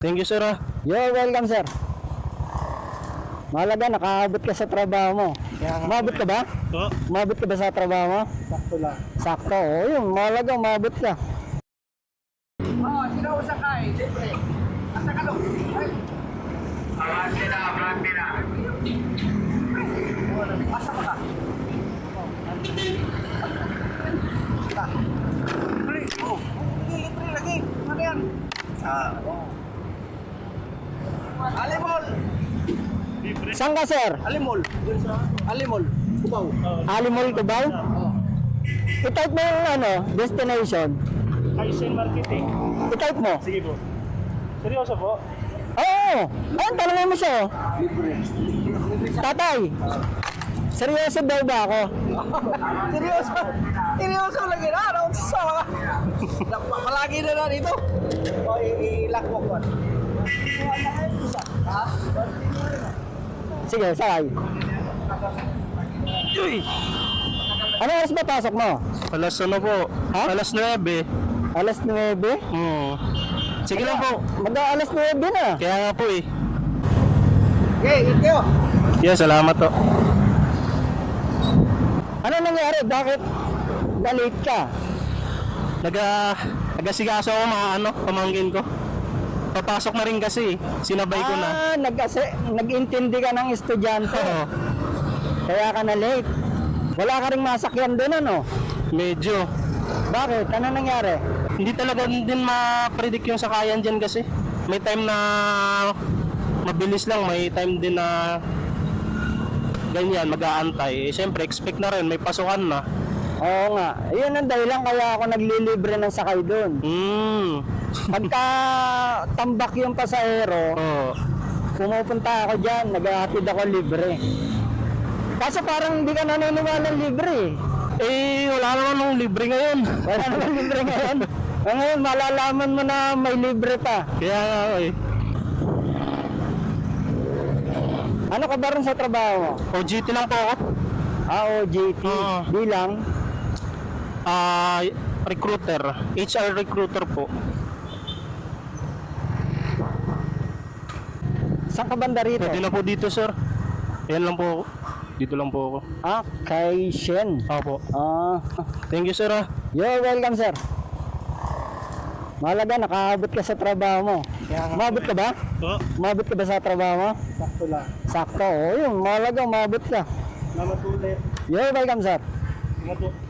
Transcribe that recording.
Thank you, sir. You're welcome, sir. Mahalaga, nakaabot ka sa trabaho mo. Umabot ka ba? Oo. Umabot ka ba sa trabaho mo? Sakto lang. Sakto, o yun, mahalaga, umabot ka. Oo, sinausa ka eh, siyempre. Asa ka doon? Abante na. Asa ka? Libre lagi. Ano yan? Alimol! Saan ka, sir? Alimol! Alimol! Kubaw! Alimol Cubao? Oo. I-type mo yung destination. Kaisen Marketing. I-type mo. Sige po. Seryoso po? Oo! Ayun, talangin mo siya. Tatay, seryoso daw ba ako? Seryoso? Seryoso lagi na? Ano sa mga? Palagi na dito. O, ilak mo ko. Ha? Sige, sakay. Uy! Ano oras ba pasok mo? Alas ano po? Ha? Alas 9. Alas 9? Sige lang po. Mag-alas 9 na. Kaya nga po eh. Okay, ikaw. Yeah, salamat po. Ano nangyari? Bakit na-late ka? Nagasikaso ako mga pamangkin ko. Papasok na rin kasi sinabay ko na. Nag-intindi ka ng estudyante. Oo. Kaya ka na late. Wala ka ring masakyan doon, ano? Medyo. Bakit? Ano nangyari? Hindi talaga din ma-predict yung sakayan dyan kasi. May time na mabilis lang, may time din na ganyan, mag-aantay. Siyempre, expect na rin, may pasukan na. Oo nga. Yun ang dahilan kaya ako naglilibre ng sakay doon. Pagka tambak yung pasahero, Oo. pumupunta ako dyan, naghahatid ako libre. Kaso parang hindi ka naniniwala ng libre eh. Wala naman nung libre ngayon. Wala naman libre ngayon. Ngayon, malalaman mo na may libre pa. Kaya nga eh. Ano ka ba rin sa trabaho mo? OJT lang po ako. OJT. Oo. Bilang? Recruiter. HR recruiter po. Saan ka banda rito? Pwede na po dito, sir. Yan lang po ako. Dito lang po ako. Kay Shen. Opo. Thank you, sir. You're welcome, sir. Mahalaga, nakaabot ka sa trabaho mo. Umabot ka ba? Oo. Umabot ka ba sa trabaho mo? Sakto lang. Sakto, o yun, mahalaga, umabot ka. Salamat ulit. You're welcome, sir. Salamat po.